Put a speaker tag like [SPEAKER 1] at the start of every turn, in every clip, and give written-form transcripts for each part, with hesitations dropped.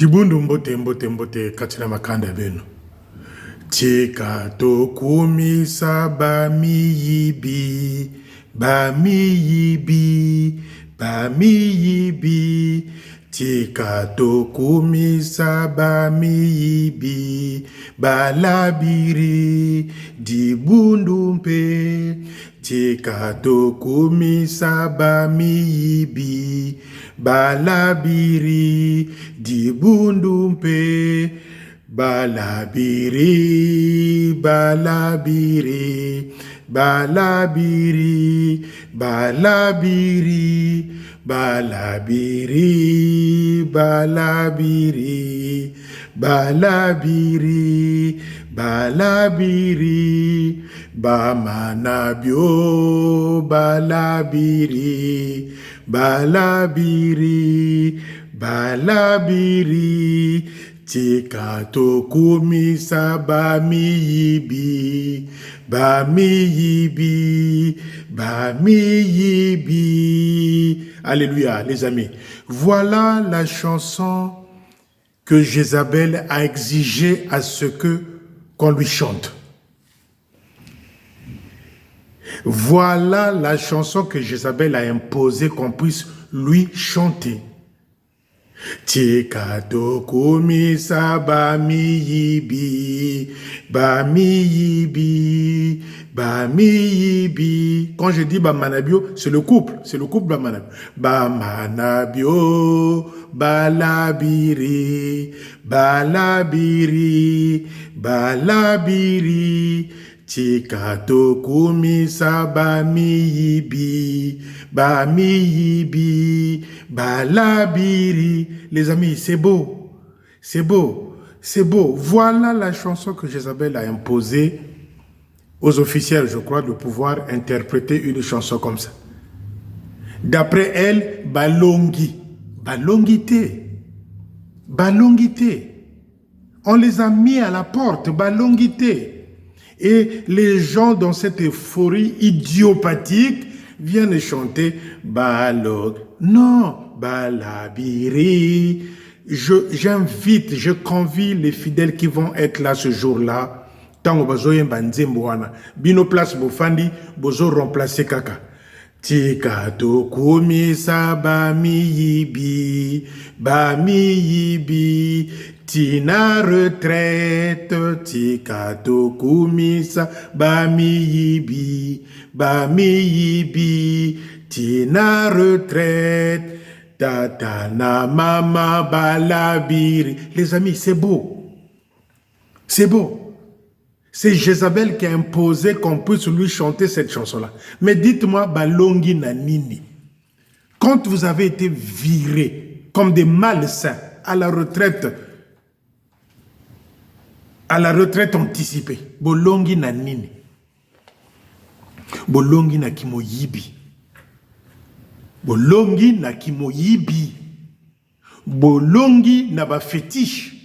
[SPEAKER 1] Tibundu mbote mbote mbote katina makanda beno. Tika tokumisa bamiyibi, bamiyibi, bamiyibi. Tika tokumisa bamiyibi, balabiri, dibundu mpe. Tika tokumisa bamiyibi, balabiri, dibundu mpe. Balabiri, balabiri, balabiri, balabiri, balabiri, balabiri, balabiri, balabiri, bamanabio, balabiri, balabiri, balabiri. Tika tokumisa bamiyibi, bamiyibi, bamiyibi. Alléluia, les amis. Voilà la chanson que Jézabel a exigé à ce qu'on lui chante. Voilà la chanson que Jézabel a imposé qu'on puisse lui chanter. Tika tokumisa bamiyibi, bamiyibi, bamiyibi. Quand je dis bamanabio, c'est le couple bamanabio. Bamanabio, balabiri, balabiri, balabiri. Tika tokumisa bamiyibi, bamiyibi, balabiri. Les amis, c'est beau, c'est beau, c'est beau. Voilà la chanson que Jézabel a imposée aux officiels, je crois, de pouvoir interpréter une chanson comme ça. D'après elle, balongi, balongité, balongité. On les a mis à la porte, balongité. Et les gens dans cette euphorie idiopathique viennent chanter balog. Non, balabiri. J'invite, je convie les fidèles qui vont être là ce jour-là. Tango bazoyen banzembo wana. Bino place bofandi, bozo remplacer kaka. Tika tokumisa bamiyibi, bamiyibi. Tina retraite, tika tokumisa bamiyibi, bamiyibi. Tina retraite, tatana mama balabiri. Les amis, c'est beau. C'est beau. C'est Jézabel qui a imposé qu'on puisse lui chanter cette chanson-là. Mais dites-moi, balongi nanini. Quand vous avez été virés comme des malsains à la retraite anticipée, bolongi nanini. Bolongi na kimoyibi. Bolongi na kimoyibi. Bolongi na ba fétiche.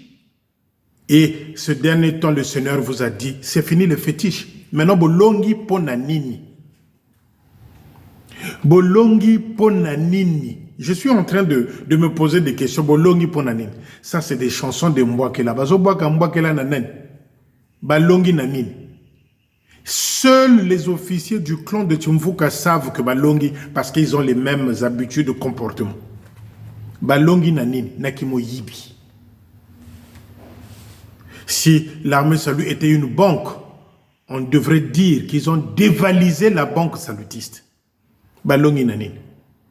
[SPEAKER 1] Et ce dernier temps, le Seigneur vous a dit, c'est fini le fétiche. Maintenant, bolongi ponanini. Bolongi ponanini. Je suis en train de me poser des questions. Bolongi ponanini. Ça, c'est des chansons de Mbwakela. Bazo Mbwakela nanen. Balongi nanini. Seuls les officiers du clan de Tumvuka savent que Balongi, parce qu'ils ont les mêmes habitudes de comportement. Balongi nanini. Nakimo yibi. Si l'armée Salut était une banque, on devrait dire qu'ils ont dévalisé la banque salutiste. Balongi nanini.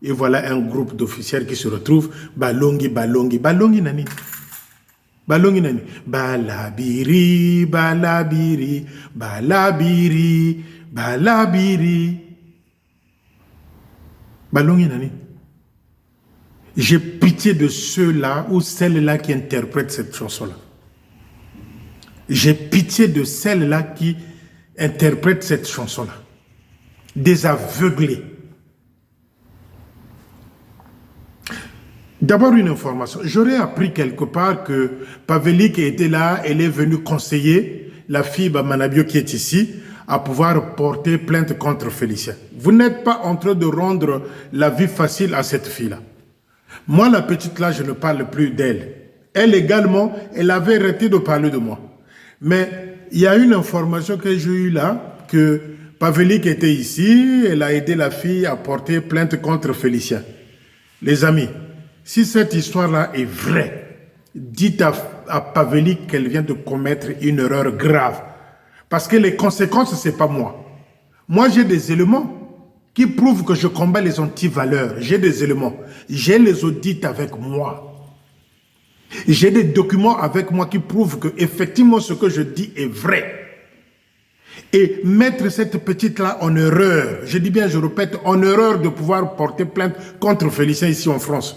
[SPEAKER 1] Et voilà un groupe d'officiers qui se retrouvent. Balongi, balongi, balongi nanini. Balongi nanini. Balabiri, balabiri, balabiri, balabiri. Balongi nanini. J'ai pitié de ceux-là ou celles-là qui interprètent cette chanson-là. J'ai pitié de celles-là qui interprètent cette chanson-là. Des aveuglés. D'abord une information. J'aurais appris quelque part que Pavlik était là, elle est venue conseiller la fille Bamanabio qui est ici à pouvoir porter plainte contre Félicien. Vous n'êtes pas en train de rendre la vie facile à cette fille-là. Moi, la petite là, je ne parle plus d'elle. Elle également, elle avait arrêté de parler de moi. Mais il y a une information que j'ai eue là, que Pavelic était ici, elle a aidé la fille à porter plainte contre Félicien. Les amis, si cette histoire-là est vraie, dites à Pavelic qu'elle vient de commettre une erreur grave. Parce que les conséquences, ce n'est pas moi. Moi, j'ai des éléments qui prouvent que je combats les antivaleurs. J'ai des éléments. J'ai les audits avec moi. J'ai des documents avec moi qui prouvent que effectivement ce que je dis est vrai. Et mettre cette petite-là en erreur, je dis bien, je répète, en erreur de pouvoir porter plainte contre Félicien ici en France,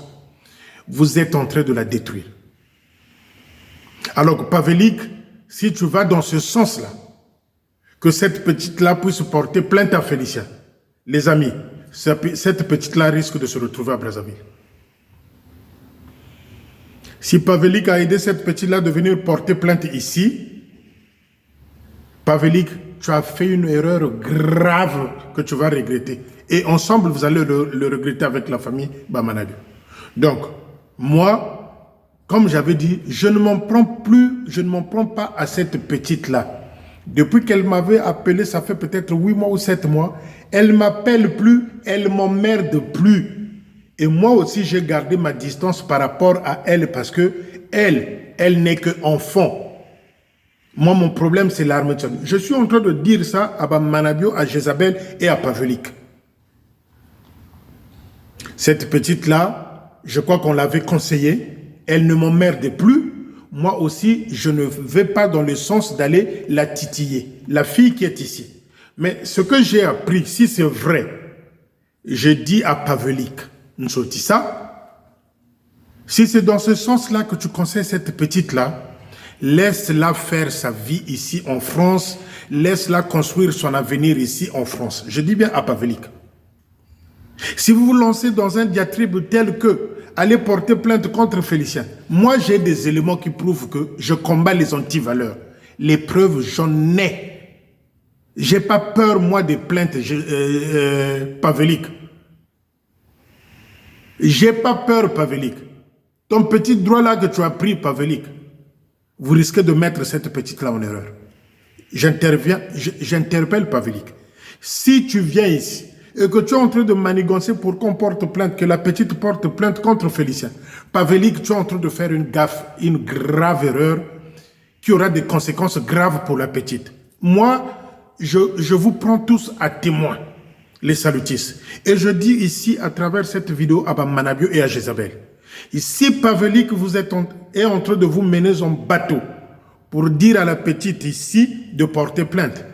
[SPEAKER 1] vous êtes en train de la détruire. Alors que Pavelic, si tu vas dans ce sens-là, que cette petite-là puisse porter plainte à Félicien, les amis, cette petite-là risque de se retrouver à Brazzaville. Si Pavelic a aidé cette petite-là de venir porter plainte ici, Pavelic, tu as fait une erreur grave que tu vas regretter. Et ensemble, vous allez le regretter avec la famille Bamanabi. Donc, moi, comme j'avais dit, je ne m'en prends plus, je ne m'en prends pas à cette petite-là. Depuis qu'elle m'avait appelé, ça fait peut-être 8 mois ou 7 mois, elle ne m'appelle plus, elle ne m'emmerde plus. Et moi aussi, j'ai gardé ma distance par rapport à elle parce que elle n'est qu'enfant. Moi, mon problème, c'est l'armée de salut. Je suis en train de dire ça à Manabio, à Jézabel et à Pavelic. Cette petite-là, je crois qu'on l'avait conseillée. Elle ne m'emmerde plus. Moi aussi, je ne vais pas dans le sens d'aller la titiller. La fille qui est ici. Mais ce que j'ai appris, si c'est vrai, je dis à Pavelic, Nsotissa, si c'est dans ce sens-là que tu conseilles cette petite-là, laisse-la faire sa vie ici en France, laisse-la construire son avenir ici en France. Je dis bien à Pavelic. Si vous vous lancez dans un diatribe tel que aller porter plainte contre Félicien, moi j'ai des éléments qui prouvent que je combats les antivaleurs. Les preuves, j'en ai. J'ai pas peur, moi, des plaintes, Pavelic. J'ai pas peur, Pavelic. Ton petit droit là que tu as pris, Pavelic, vous risquez de mettre cette petite-là en erreur. J'interpelle Pavelic. Si tu viens ici et que tu es en train de manigancer pour qu'on porte plainte, que la petite porte plainte contre Félicien, Pavelic, tu es en train de faire une gaffe, une grave erreur qui aura des conséquences graves pour la petite. Moi, je vous prends tous à témoin, les salutistes. Et je dis ici, à travers cette vidéo, à Manabio et à Jézabel, ici, Pavelic, vous est en train de vous mener en bateau pour dire à la petite ici de porter plainte.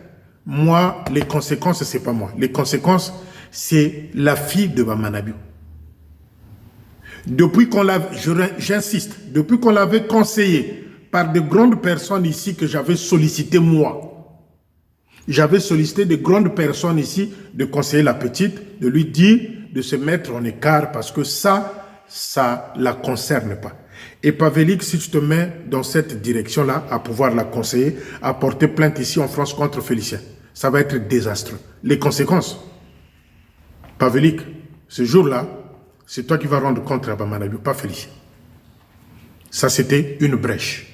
[SPEAKER 1] Moi, les conséquences, c'est pas moi. Les conséquences, c'est la fille de Manabio. Depuis qu'on l'avait, j'insiste, depuis qu'on l'avait conseillé par de grandes personnes ici que j'avais sollicité moi, j'avais sollicité de grandes personnes ici de conseiller la petite, de lui dire de se mettre en écart parce que ça la concerne pas. Et Pavelic, si tu te mets dans cette direction-là, à pouvoir la conseiller, à porter plainte ici en France contre Félicien, ça va être désastreux. Les conséquences, Pavelic, ce jour-là, c'est toi qui vas rendre compte à Manabio, pas Félicien. Ça, c'était une brèche.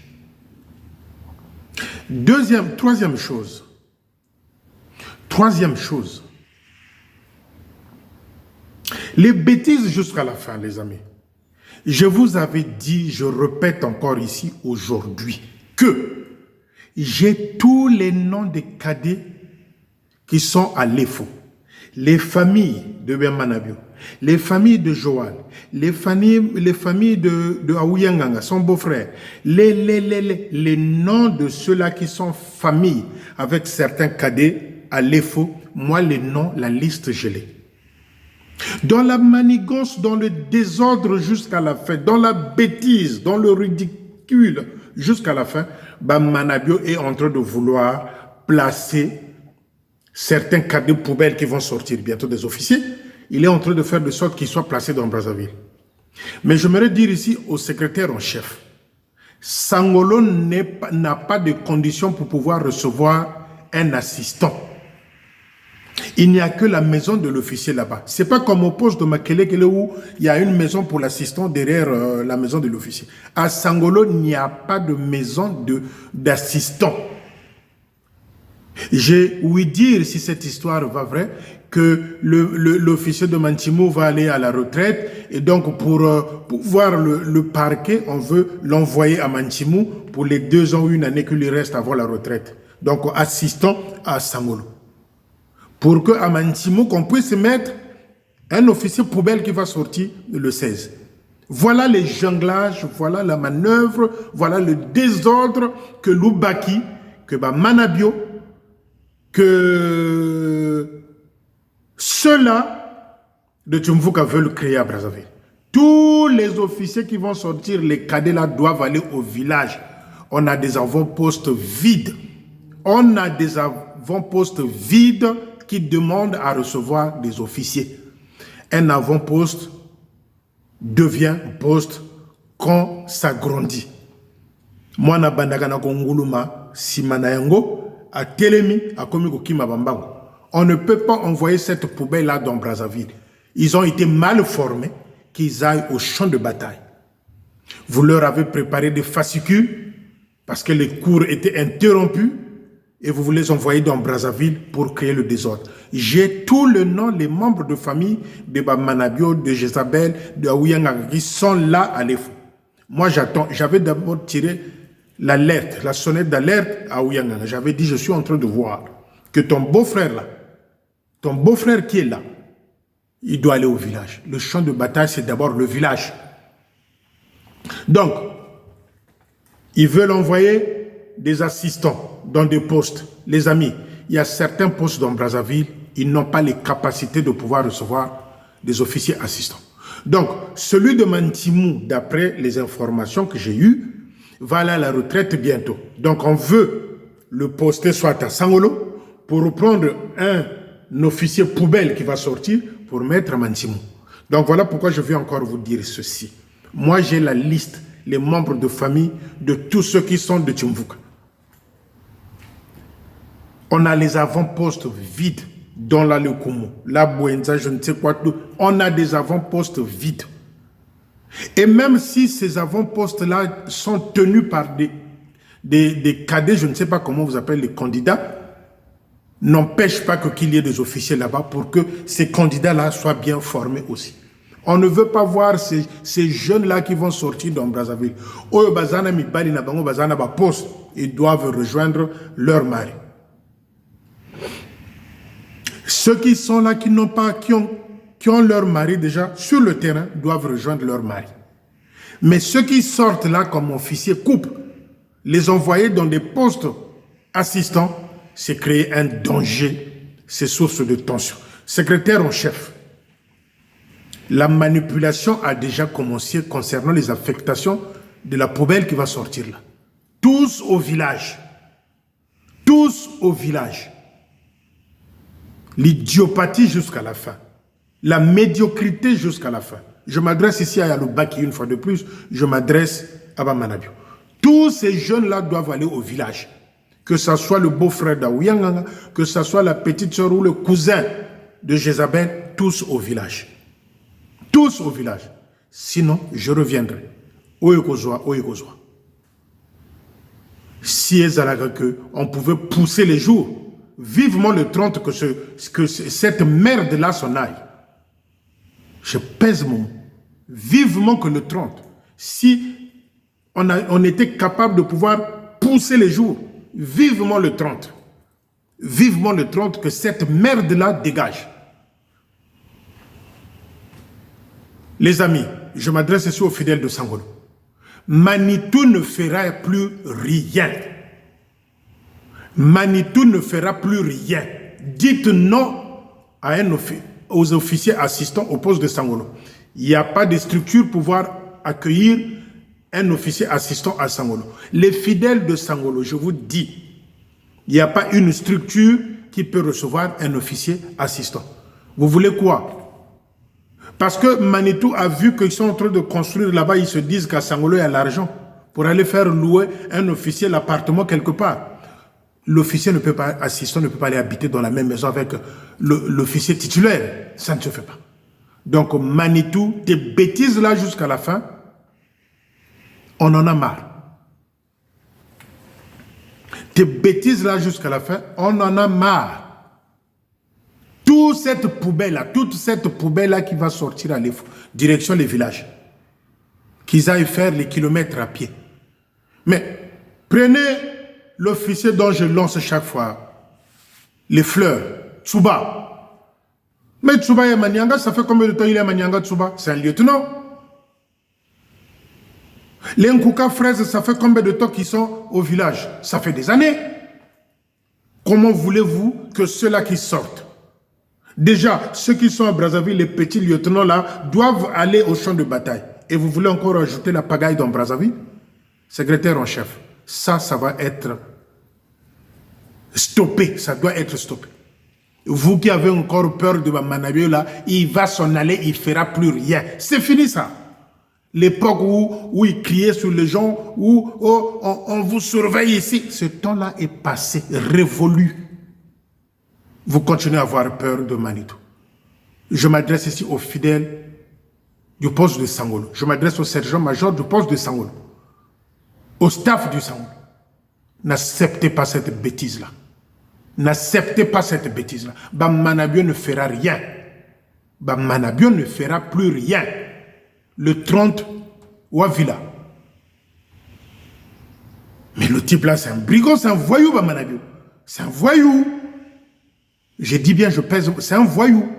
[SPEAKER 1] Troisième chose, les bêtises jusqu'à la fin, les amis. Je vous avais dit, je répète encore ici aujourd'hui, que j'ai tous les noms des cadets qui sont à l'EFO. Les familles de Manabio, les familles de Joal, les familles de Aouyanganga, son beau-frère, les noms de ceux-là qui sont familles avec certains cadets à l'EFO, moi les noms, la liste, je l'ai. Dans la manigance, dans le désordre jusqu'à la fin, dans la bêtise, dans le ridicule jusqu'à la fin, Manabio est en train de vouloir placer certains cadets poubelles qui vont sortir bientôt des officiers. Il est en train de faire de sorte qu'ils soient placés dans Brazzaville. Mais j'aimerais dire ici au secrétaire en chef, Sangolo n'a pas de conditions pour pouvoir recevoir un assistant. Il n'y a que la maison de l'officier là-bas. C'est pas comme au poste de Makelele où il y a une maison pour l'assistant derrière la maison de l'officier. À Sangolo, il n'y a pas de maison d'assistant. J'ai ouï dire, si cette histoire va vrai, que l'officier de Manchimou va aller à la retraite et donc pour pouvoir le parquer, on veut l'envoyer à Manchimou pour les 2 ans ou 1 année qu'il lui reste avant la retraite. Donc assistant à Sangolo. Pour qu'à Manchimou, qu'on puisse mettre un officier poubelle qui va sortir le 16. Voilà les jonglages, voilà la manœuvre, voilà le désordre que Loubaki, que Manabio, que ceux-là de Tchumvuka veulent créer à Brazzaville. Tous les officiers qui vont sortir, les cadets là doivent aller au village. On a des avant-postes vides. On a des avant-postes vides qui demandent à recevoir des officiers. Un avant-poste devient poste quand ça grandit. Moi, na bandagana konguluma simanayango à Telemi, à Komiko Kimabambango. On ne peut pas envoyer cette poubelle-là dans Brazzaville. Ils ont été mal formés qu'ils aillent au champ de bataille. Vous leur avez préparé des fascicules parce que les cours étaient interrompus et vous voulez les envoyer dans Brazzaville pour créer le désordre. J'ai tout le nom, les membres de famille de Manabio, de Jézabel, de Aouyanga qui sont là à l'EFO. Moi, j'attends. J'avais d'abord tiré l'alerte, la sonnette d'alerte à Aouyanga. J'avais dit, je suis en train de voir que ton beau-frère là, ton beau-frère qui est là, il doit aller au village. Le champ de bataille, c'est d'abord le village. Donc, ils veulent envoyer des assistants dans des postes. Les amis, il y a certains postes dans Brazzaville, ils n'ont pas les capacités de pouvoir recevoir des officiers assistants. Donc, celui de Manchimou, d'après les informations que j'ai eues, va aller à la retraite bientôt. Donc, on veut le poster soit à Sangolo pour reprendre un officier poubelle qui va sortir pour mettre à Manchimou. Donc, voilà pourquoi je vais encore vous dire ceci. Moi, j'ai la liste, les membres de famille de tous ceux qui sont de Tchumvuka. On a les avant-postes vides dans la Lekumu, la Bouenza, je ne sais quoi. On a des avant-postes vides. Et même si ces avant-postes-là sont tenus par des cadets, je ne sais pas comment vous appelez les candidats, n'empêche pas qu'il y ait des officiers là-bas pour que ces candidats-là soient bien formés aussi. On ne veut pas voir ces jeunes-là qui vont sortir dans Brazzaville. Ils doivent rejoindre leur mari. Ceux qui sont là, qui ont leur mari déjà sur le terrain, doivent rejoindre leur mari. Mais ceux qui sortent là comme officiers couple, les envoyer dans des postes assistants, c'est créer un danger, c'est source de tension. Secrétaire en chef, la manipulation a déjà commencé concernant les affectations de la poubelle qui va sortir là. Tous au village. Tous au village. L'idiopathie jusqu'à la fin. La médiocrité jusqu'à la fin. Je m'adresse ici à Yaloubaki une fois de plus. Je m'adresse à Bamanabio. Tous ces jeunes-là doivent aller au village. Que ce soit le beau-frère d'Aouyanga, que ce soit la petite soeur ou le cousin de Jézabel, tous au village. Tous au village. Sinon, je reviendrai. Oyekozwa, Oyekozwa. Si on pouvait pousser les jours, vivement le 30 que cette merde-là s'en aille. Je pèse mon mot. Vivement que le 30. Si on était capable de pouvoir pousser les jours, vivement le 30. Vivement le 30 que cette merde-là dégage. Les amis, je m'adresse ici aux fidèles de Sangolo. Manitou ne fera plus rien. Manitou ne fera plus rien. Dites non aux officiers assistants au poste de Sangolo. Il n'y a pas de structure pour pouvoir accueillir un officier assistant à Sangolo. Les fidèles de Sangolo, je vous dis, il n'y a pas une structure qui peut recevoir un officier assistant. Vous voulez quoi? Parce que Manitou a vu qu'ils sont en train de construire là-bas, ils se disent qu'à Sangolo, il y a l'argent pour aller faire louer un officier l'appartement quelque part. l'officier ne peut pas, assistant ne peut pas aller habiter dans la même maison avec l'officier titulaire. Ça ne se fait pas. Donc, Manitou, tes bêtises là jusqu'à la fin, on en a marre. Tes bêtises là jusqu'à la fin, on en a marre. Toute cette poubelle là qui va sortir à direction les villages, qu'ils aillent faire les kilomètres à pied. Mais prenez l'officier dont je lance chaque fois les fleurs, Tsuba. Mais Tsuba et Manianga, ça fait combien de temps il est à Manianga, Tsuba? C'est un lieutenant. Les Nkouka fraises, ça fait combien de temps qu'ils sont au village? Ça fait des années. Comment voulez-vous que ceux-là qui sortent? Déjà, ceux qui sont à Brazzaville, les petits lieutenants là, doivent aller au champ de bataille. Et vous voulez encore ajouter la pagaille dans Brazzaville? Secrétaire en chef, ça va être stoppé, ça doit être stoppé. Vous qui avez encore peur de Manabio là, il va s'en aller, il ne fera plus rien. C'est fini ça. L'époque où il criait sur les gens, où on vous surveille ici, ce temps-là est passé, révolu. Vous continuez à avoir peur de Manitou. Je m'adresse ici aux fidèles du poste de Sangolo. Je m'adresse au sergent-major du poste de Sangolo. Au staff du Sangolo. N'acceptez pas cette bêtise-là. N'acceptez pas cette bêtise-là. Manabio ne fera rien. Manabio ne fera plus rien. Le 30, Wavila. Mais le type là, c'est un brigand, c'est un voyou, Manabio. C'est un voyou. Je dis bien, je pèse, c'est un voyou.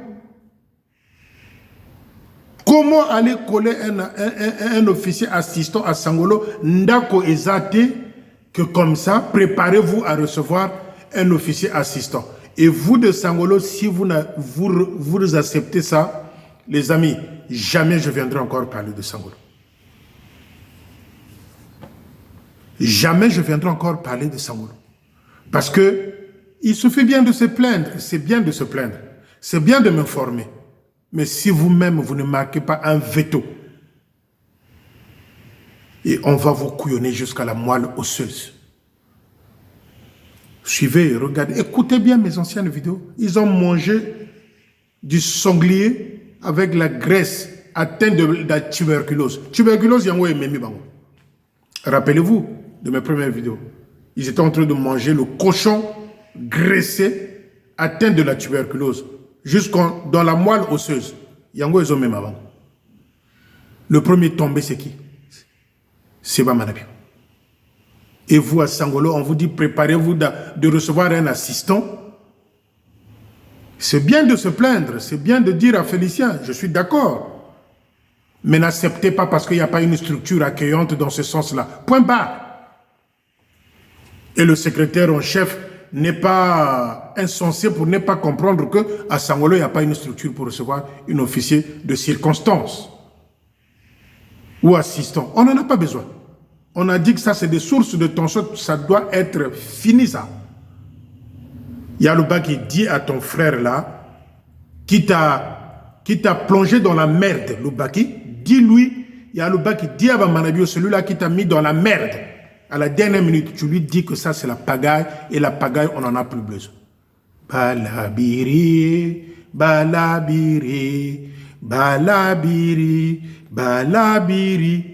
[SPEAKER 1] Comment aller coller un officier assistant à Sangolo, Ndako Ezate, que comme ça, préparez-vous à recevoir un officier assistant. Et vous de Sangolo, si vous acceptez ça, les amis, jamais je viendrai encore parler de Sangolo. Jamais je viendrai encore parler de Sangolo. Parce que il suffit bien de se plaindre, c'est bien de se plaindre, c'est bien de m'informer. Mais si vous-même, vous ne marquez pas un veto, et on va vous couillonner jusqu'à la moelle osseuse. Suivez, regardez, écoutez bien mes anciennes vidéos. Ils ont mangé du sanglier avec la graisse atteinte de la tuberculose. Tuberculose, yango et memi bango. Rappelez-vous de mes premières vidéos. Ils étaient en train de manger le cochon graissé atteint de la tuberculose. Dans la moelle osseuse. Yango ils ont même avant. Le premier tombé, c'est qui? C'est Manabio. Et vous, à Sangolo, on vous dit, préparez-vous de recevoir un assistant. C'est bien de se plaindre, c'est bien de dire à Félicien, je suis d'accord. Mais n'acceptez pas parce qu'il n'y a pas une structure accueillante dans ce sens-là. Point barre. Et le secrétaire en chef n'est pas insensé pour ne pas comprendre qu'à Sangolo, il n'y a pas une structure pour recevoir un officier de circonstance ou assistant. On n'en a pas besoin. On a dit que ça, c'est des sources de tension, ça doit être fini, ça. Il y a le bas qui dit à ton frère là, qui t'a plongé dans la merde, le Baki, dis-lui, il y a le bas qui dit à Manabio, celui-là qui t'a mis dans la merde. À la dernière minute, tu lui dis que ça, c'est la pagaille, et la pagaille, on n'en a plus besoin. Balabiri, balabiri, balabiri, balabiri.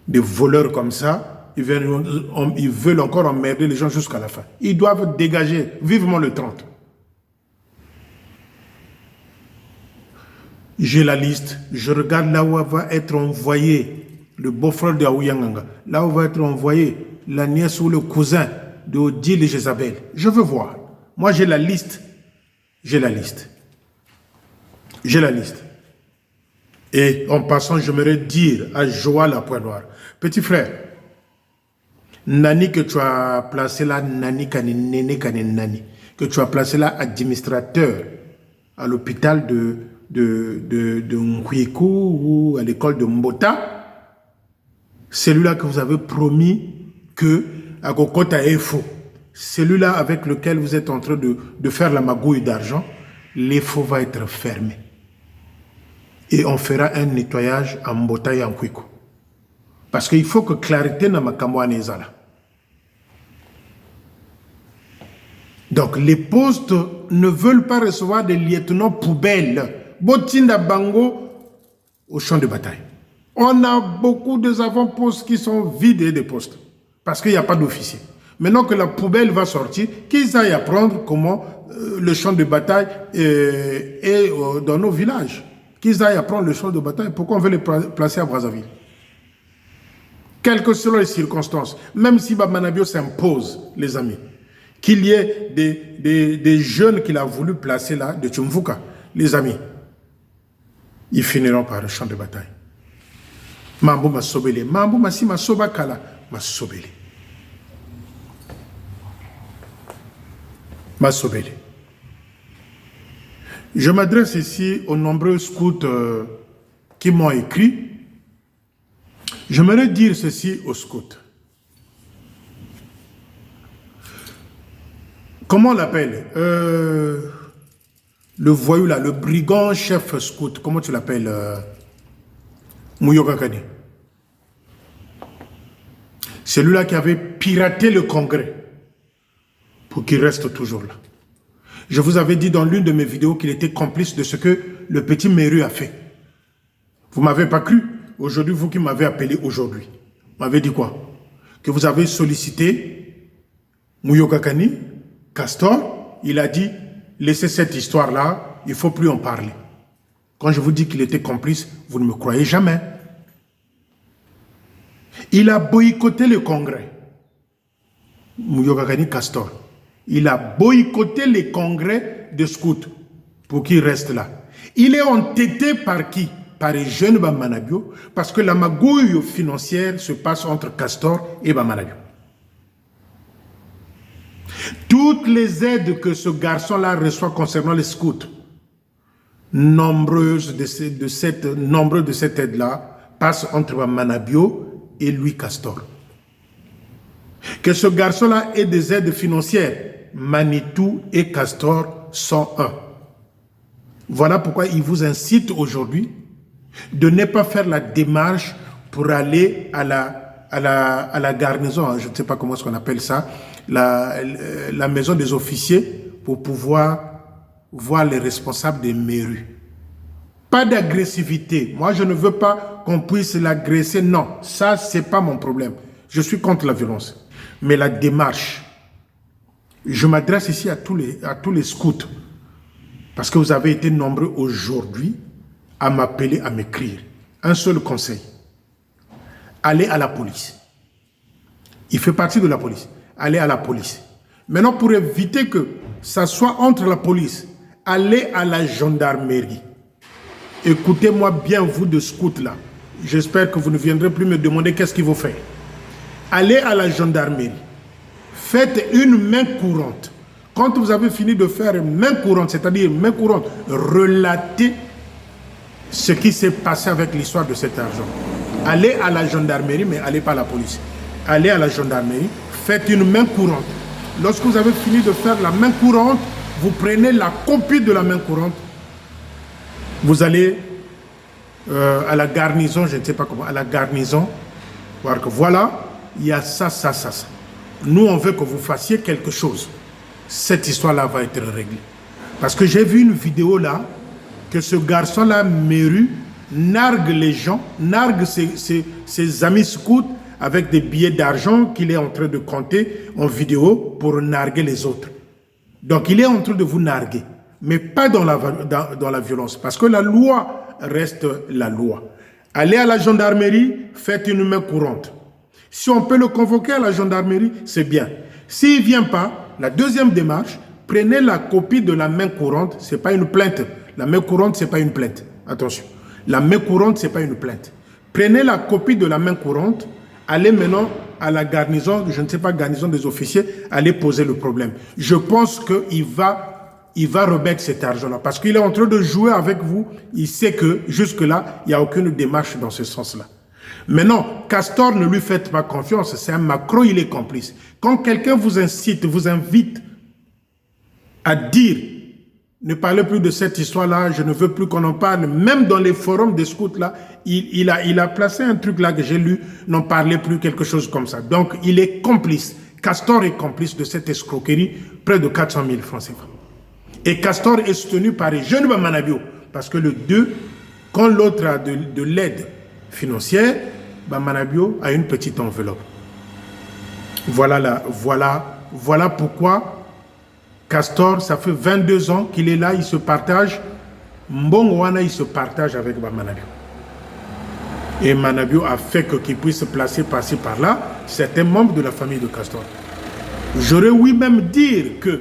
[SPEAKER 1] Des voleurs comme ça, ils veulent encore emmerder les gens jusqu'à la fin. Ils doivent dégager vivement le 30. J'ai la liste. Je regarde là où va être envoyé le beau-frère de Aouyanganga. Là où va être envoyé la nièce ou le cousin de Odile et Jézabel. Je veux voir. Moi, j'ai la liste. J'ai la liste. J'ai la liste. Et en passant, j'aimerais dire à Joël à Pointe-Noire, petit frère, Nani que tu as placé là, Nani Kani Nene Kani Nani, que tu as placé là administrateur à l'hôpital de Nkwiku ou à l'école de Mbota, celui-là que vous avez promis que à Kokota est faux, celui-là avec lequel vous êtes en train de faire la magouille d'argent, l'EFO va être fermé. Et on fera un nettoyage en Mbota et en Kwiku. Parce qu'il faut que clarité n'a ma kamouane là. Donc les postes ne veulent pas recevoir des lieutenants poubelles. Botinda Bango au champ de bataille. On a beaucoup de avant-postes qui sont vidés des postes parce qu'il n'y a pas d'officier. Maintenant que la poubelle va sortir, qu'ils aillent apprendre comment le champ de bataille est dans nos villages. Qu'ils aillent apprendre le champ de bataille. Pourquoi on veut les placer à Brazzaville? Quelles que soient les circonstances, même si Bamanabio s'impose, les amis, qu'il y ait des jeunes qu'il a voulu placer là, de Tchumvuka, les amis, ils finiront par le champ de bataille. Mambo ma sobele, mambo ma si ma soba kala, ma sobele. Ma sobele. Je m'adresse ici aux nombreux scouts qui m'ont écrit. J'aimerais dire ceci aux scouts. Comment on l'appelle le voyou là, le brigand chef scout, comment tu l'appelles Mouyoka Kane. Celui-là qui avait piraté le Congrès pour qu'il reste toujours là. Je vous avais dit dans l'une de mes vidéos qu'il était complice de ce que le petit Meru a fait. Vous ne m'avez pas cru. Aujourd'hui, vous qui m'avez appelé aujourd'hui, m'avez dit quoi? Que vous avez sollicité Mouyoka Kane, Castor, il a dit, laissez cette histoire-là, il ne faut plus en parler. Quand je vous dis qu'il était complice, vous ne me croyez jamais. Il a boycotté le Congrès. Mouyoka Kane, Castor. Il a boycotté les congrès de scouts pour qu'il reste là. Il est entêté par qui? Par les jeunes Bamanabio, parce que la magouille financière se passe entre Castor et Bamanabio. Toutes les aides que ce garçon-là reçoit concernant les scouts, nombreuses de cette aide-là passent entre Bamanabio et Louis Castor. Que ce garçon-là ait des aides financières, Manitou et Castor sont un. Voilà pourquoi il vous incite aujourd'hui de ne pas faire la démarche pour aller à la garnison, je ne sais pas comment on appelle ça, la maison des officiers pour pouvoir voir les responsables des mairies. Pas d'agressivité. Moi, je ne veux pas qu'on puisse l'agresser. Non, ça, ce n'est pas mon problème. Je suis contre la violence. Mais la démarche, je m'adresse ici à tous les scouts, parce que vous avez été nombreux aujourd'hui à m'appeler, à m'écrire. Un seul conseil, allez à la police. Il fait partie de la police. Allez à la police. Maintenant, pour éviter que ça soit entre la police, allez à la gendarmerie. Écoutez-moi bien, vous de scouts là. J'espère que vous ne viendrez plus me demander qu'est-ce qu'il faut faire. Allez à la gendarmerie. Faites une main courante. Quand vous avez fini de faire une main courante, c'est-à-dire une main courante, relatez ce qui s'est passé avec l'histoire de cet argent. Allez à la gendarmerie, mais allez pas à la police. Allez à la gendarmerie, faites une main courante. Lorsque vous avez fini de faire la main courante, vous prenez la copie de la main courante. Vous allez à la garnison, je ne sais pas comment, à la garnison, voir que voilà, il y a ça, ça, ça, ça. Nous, on veut que vous fassiez quelque chose. Cette histoire-là va être réglée. Parce que j'ai vu une vidéo là, que ce garçon-là, Meru, nargue les gens, nargue ses amis scouts avec des billets d'argent qu'il est en train de compter en vidéo pour narguer les autres. Donc, il est en train de vous narguer, mais pas dans la violence, parce que la loi reste la loi. Allez à la gendarmerie, faites une main courante. Si on peut le convoquer à la gendarmerie, c'est bien. S'il ne vient pas, la deuxième démarche, prenez la copie de la main courante, ce n'est pas une plainte. La main courante, ce n'est pas une plainte. Attention. La main courante, ce n'est pas une plainte. Prenez la copie de la main courante, allez maintenant à la garnison, je ne sais pas, garnison des officiers, allez poser le problème. Je pense qu'il va remettre cet argent-là, parce qu'il est en train de jouer avec vous. Il sait que jusque-là, il n'y a aucune démarche dans ce sens-là. Maintenant, Castor, ne lui faites pas confiance, c'est un Macron, il est complice. Quand quelqu'un vous incite, vous invite à dire, ne parlez plus de cette histoire-là, je ne veux plus qu'on en parle, même dans les forums des scouts là, il a placé un truc là que j'ai lu, n'en parlez plus, quelque chose comme ça. Donc, il est complice. Castor est complice de cette escroquerie, près de 400 000 francs CFA. Et Castor est soutenu par les jeunes Bamanabio, parce que le 2, quand l'autre a de l'aide financière, Bamanabio a une petite enveloppe. Voilà pourquoi Castor, ça fait 22 ans qu'il est là, il se partage. Mbongoana, il se partage avec Bamanabio. Et Manabio a fait qu'il puisse se placer par-ci par-là certains membres de la famille de Castor. J'aurais oui même dire que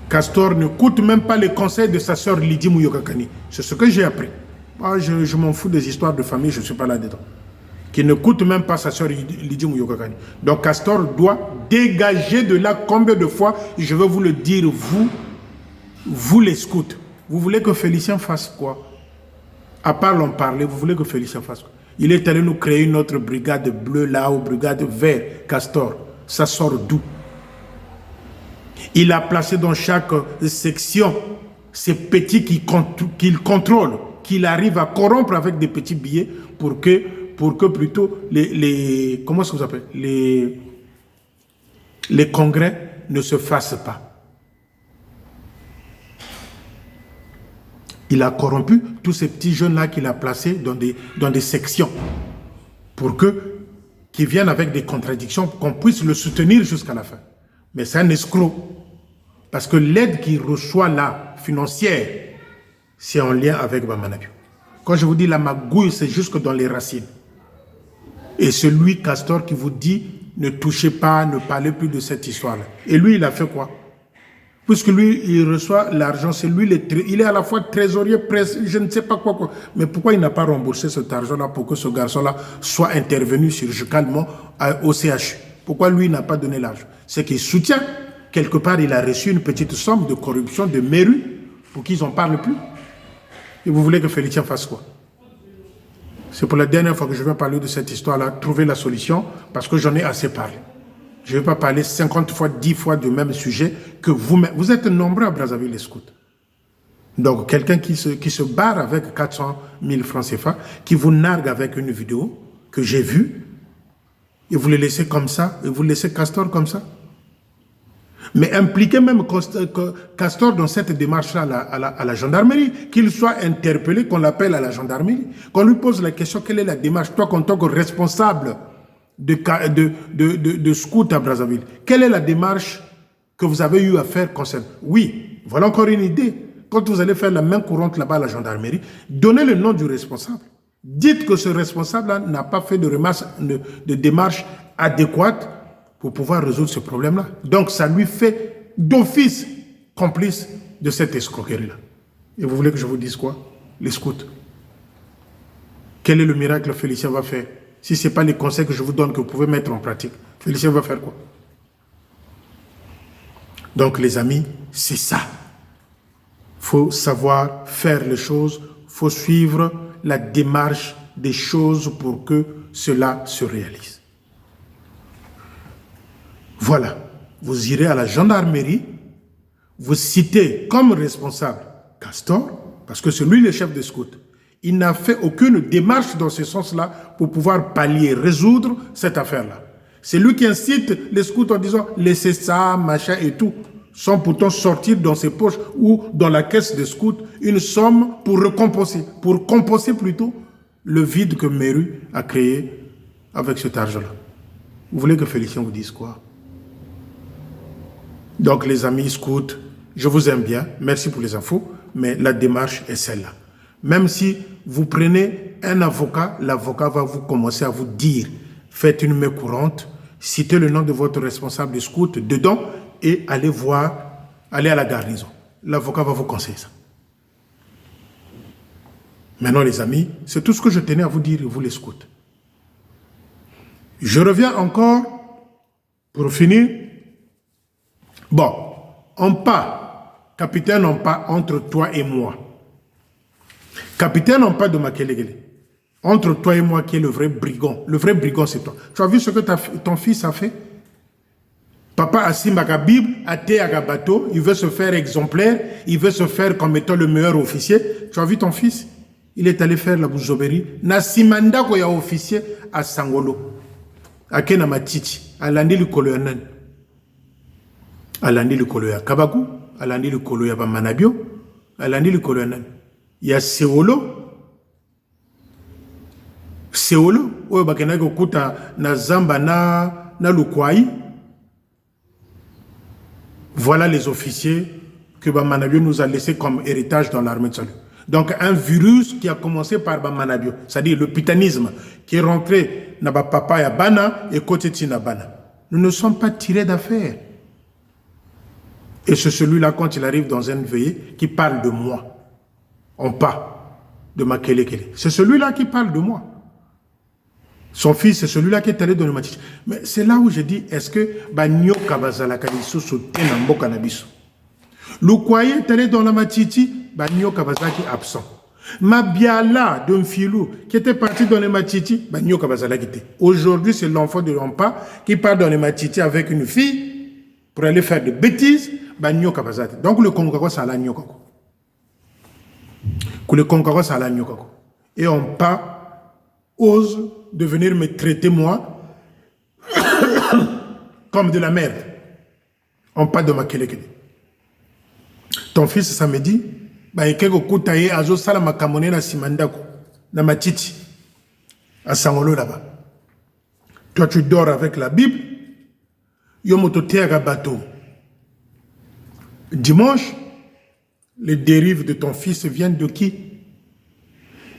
[SPEAKER 1] Castor ne coûte même pas les conseils de sa sœur Lydie Mouyokakani. C'est ce que j'ai appris. Moi, je m'en fous des histoires de famille, je ne suis pas là-dedans. Qui ne coûte même pas sa sœur Lydie Mouyokakani. Donc Castor doit dégager de là combien de fois, je vais vous le dire, vous les scouts. Vous voulez que Félicien fasse quoi? À part l'en parler, vous voulez que Félicien fasse quoi? Il est allé nous créer une autre brigade bleue là, ou brigade vert, Castor. Ça sort d'où? Il a placé dans chaque section ces petits qu'il contrôle, qu'il arrive à corrompre avec des petits billets pour que plutôt comment est-ce que vous appelez, les congrès ne se fassent pas. Il a corrompu tous ces petits jeunes-là qu'il a placés dans des sections pour qu'ils viennent avec des contradictions, qu'on puisse le soutenir jusqu'à la fin. Mais c'est un escroc. Parce que l'aide qu'il reçoit là, financière, c'est en lien avec Bamanabio. Quand je vous dis la magouille, c'est jusque dans les racines. Et celui, Castor, qui vous dit, ne touchez pas, ne parlez plus de cette histoire-là. Et lui, il a fait quoi? Puisque lui, il reçoit l'argent, c'est lui, il est à la fois trésorier, je ne sais pas quoi. Mais pourquoi il n'a pas remboursé cet argent-là pour que ce garçon-là soit intervenu chirurgicalement au CHU? Pourquoi lui n'a pas donné l'argent? C'est qu'il soutient, quelque part, il a reçu une petite somme de corruption de Meru pour qu'ils n'en parlent plus. Et vous voulez que Félicien fasse quoi? C'est pour la dernière fois que je vais parler de cette histoire-là, trouver la solution, parce que j'en ai assez parlé. Je ne vais pas parler 50 fois, 10 fois du même sujet que vous êtes nombreux à Brazzaville les scouts. Donc, quelqu'un qui se barre avec 400 000 francs CFA, qui vous nargue avec une vidéo que j'ai vue, et vous le laissez comme ça, et vous laissez Castor comme ça. Mais impliquez même Castor dans cette démarche-là à la gendarmerie, qu'il soit interpellé, qu'on l'appelle à la gendarmerie, qu'on lui pose la question, quelle est la démarche, toi, en tant que responsable de scout à Brazzaville. Quelle est la démarche que vous avez eu à faire concernant? Oui, voilà encore une idée. Quand vous allez faire la main courante là-bas à la gendarmerie, donnez le nom du responsable. Dites que ce responsable-là n'a pas fait de démarche adéquate pour pouvoir résoudre ce problème-là. Donc, ça lui fait d'office complice de cette escroquerie-là. Et vous voulez que je vous dise quoi? Les scouts. Quel est le miracle que Félicien va faire? Si ce n'est pas les conseils que je vous donne que vous pouvez mettre en pratique, Félicien va faire quoi? Donc les amis, c'est ça. Il faut savoir faire les choses, il faut suivre la démarche des choses pour que cela se réalise. Voilà, vous irez à la gendarmerie, vous citez comme responsable Castor, parce que c'est lui le chef des scouts. Il n'a fait aucune démarche dans ce sens-là pour pouvoir pallier, résoudre cette affaire-là. C'est lui qui incite les scouts en disant « laissez ça, machin et tout », sans pourtant sortir dans ses poches ou dans la caisse des scouts une somme pour compenser plutôt le vide que Meru a créé avec cet argent-là. Vous voulez que Félicien vous dise quoi? Donc les amis scouts, je vous aime bien, merci pour les infos, mais la démarche est celle-là. Même si vous prenez un avocat, l'avocat va vous commencer à vous dire, faites une main courante, citez le nom de votre responsable de scout dedans et allez à la garnison. L'avocat va vous conseiller ça. Maintenant les amis, c'est tout ce que je tenais à vous dire, vous les scouts. Je reviens encore pour finir. Bon, on part, capitaine, on part entre toi et moi. Capitaine, on parle de Makelele. Entre toi et moi qui est le vrai brigand. Le vrai brigand, c'est toi. Tu as vu ce que ton fils a fait? Papa Assim Bible, athée à bateau, il veut se faire exemplaire, il veut se faire comme étant le meilleur officier. Tu as vu ton fils? Il est allé faire la bouzoberie. Nasimanda Koya officier à Sangolo, à Kenamatiti. alandi likolo ya nani? Alandi likolo ya Kabakou, alandi likolo ya Bamanabio, alandi likolo ya nani? Ya Sewolo. Sewolo, oyo bakendaki kokuta na zamba na Lukwai. Voilà les officiers que Bamanabio nous a laissés comme héritage dans l'armée de salut. Donc un virus qui a commencé par Bamanabio, c'est-à-dire le pitanisme, qui est rentré dans papa ya Bana et côté Tina Bana. Nous ne sommes pas tirés d'affaire. Et c'est celui-là, quand il arrive dans une veillée, qui parle de moi. On parle de Makelekele. C'est celui-là qui parle de moi. Son fils, c'est celui-là qui est allé dans le Matiti. Mais c'est là où je dis, est-ce que Banyoka Bazala Kaliso soutient Nambo Kanabiso? Le Kouaye est allé dans la Matiti, Banyoka Bazala qui est absent. Mabiala d'un filou qui était parti dans les Matiti, Banyoka Bazala qui était. Aujourd'hui, c'est l'enfant de Rampa qui part dans les Matiti avec une fille pour aller faire des bêtises, Banyoka Bazala. Donc le Congo, c'est à la Nyokako. Le Congo, c'est à la Nyokako. Et on part ose de venir me traiter moi comme de la merde. On parle de Makelekele. Ton fils samedi, ekeko kutaye azo sala makamone na simandako na matiti à Sangolo là-bas. Toi tu dors avec la Bible. Yo mototé à bateau. Dimanche, les dérives de ton fils viennent de qui?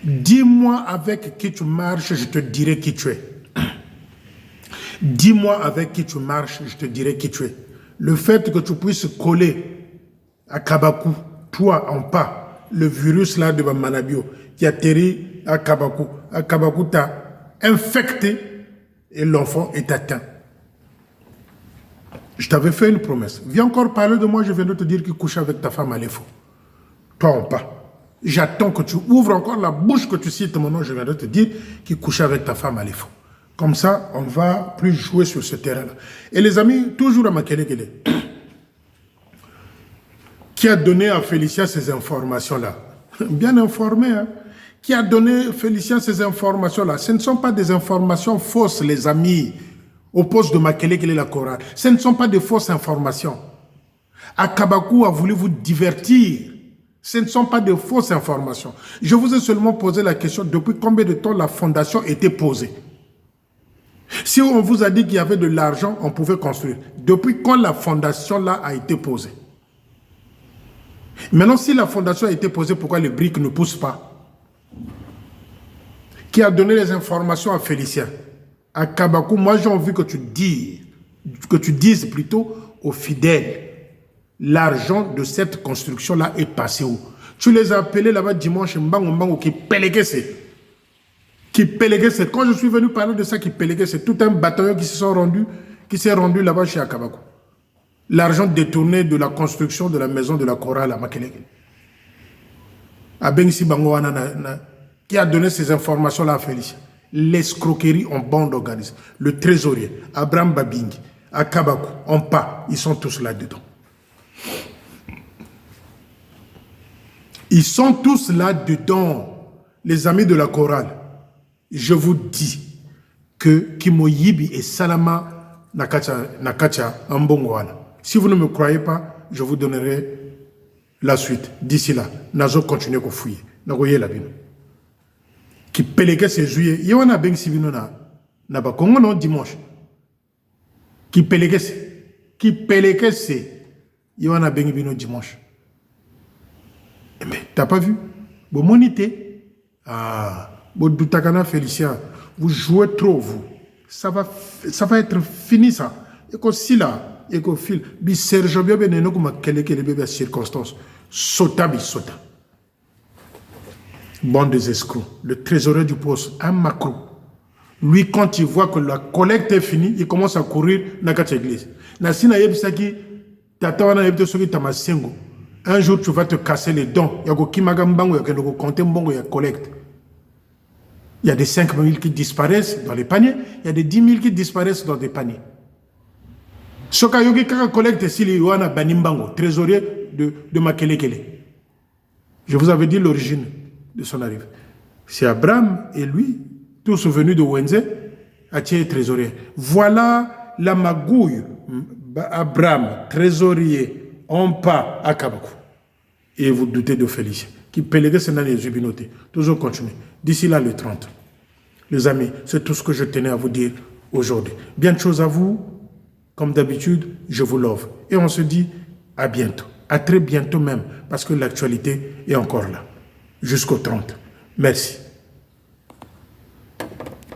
[SPEAKER 1] Dis-moi avec qui tu marches, je te dirai qui tu es. Dis-moi avec qui tu marches, je te dirai qui tu es. Le fait que tu puisses coller à Kabakou, toi en pas, le virus là de Manabio qui atterrit à Kabakou t'a infecté et l'enfant est atteint. Je t'avais fait une promesse. Viens encore parler de moi, je viens de te dire qu'il couche avec ta femme à l'effort. Toi en pas. J'attends que tu ouvres encore la bouche, que tu cites mon nom, je viens de te dire qu'il couche avec ta femme à l'effort. Comme ça, on ne va plus jouer sur ce terrain-là. Et les amis, toujours à Makelekele, qui a donné à Félicien ces informations-là, bien informé, hein, qui a donné à Félicien ces informations-là, ce ne sont pas des informations fausses, les amis, au poste de Makelekele la chorale. Ce ne sont pas des fausses informations. Akabakou a voulu vous divertir. Ce ne sont pas de fausses informations. Je vous ai seulement posé la question depuis combien de temps la fondation était posée. Si on vous a dit qu'il y avait de l'argent, on pouvait construire. Depuis quand la fondation là a été posée? Maintenant, si la fondation a été posée, pourquoi les briques ne poussent pas? Qui a donné les informations à Félicien? À Kabakou, moi j'ai envie que tu dises plutôt aux fidèles. L'argent de cette construction-là est passé où? Tu les as appelés là-bas dimanche, Mbango, qui péléguaient. Qui péléguaient. Quand je suis venu parler de ça, qui péléguaient, c'est tout un bataillon qui s'est rendu là-bas chez Akabakou. L'argent détourné de la construction de la maison de la chorale à Makelekele. Abengsi Bango qui a donné ces informations-là à Félicien. L'escroquerie en bande organisée. Le trésorier, Abraham Babingi, Akabakou, Ompa, ils sont tous là-dedans. Ils sont tous là-dedans, les amis de la chorale. Je vous dis que Kimoyibi et Salama Nakacha Ambongwana. Si vous ne me croyez pas, je vous donnerai la suite. D'ici là, Nazo continue à fouiller. Nagoye la bino. Qui péléguait ses juillet. Yéwana ben sibino na ba Congo non dimanche. Qui péléguait ses. Yéwana ben sibino dimanche. Mais t'as pas vu? Bon monité. Ah. Bon doutakana Félicien. Vous jouez trop vous. Ça va être fini ça. Et que si là, et que fil, bi Serge bien ben no kuma kelekele bébé circonstances. Sota bi sota. Bande des escrocs. Le trésorier du poste, un macro. Lui, quand il voit que la collecte est finie, il commence à courir dans cette église. Nasina yebisaki, tata wana yebite soki tamasengo. Un jour, tu vas te casser les dents. Yako kimagambango, yako compter mbongo, ya collecte. Il y a des 5 000 qui disparaissent dans les paniers. Il y a des 10 000 qui disparaissent dans des paniers. Soka yogi kaka collecte sili yoana banimbango, trésorier de Makelekele. Je vous avais dit l'origine de son arrivée. C'est Abraham et lui, tous venus de Wenze, Atie trésorier. Voilà la magouille, Abraham, trésorier, on pas à Kabakou. Et vous doutez de Félicien. Qui pélégué c'est dans les jubinotés. Toujours continuer. D'ici là, le 30. Les amis, c'est tout ce que je tenais à vous dire aujourd'hui. Bien de choses à vous. Comme d'habitude, je vous love. Et on se dit à bientôt. À très bientôt même. Parce que l'actualité est encore là. Jusqu'au 30. Merci.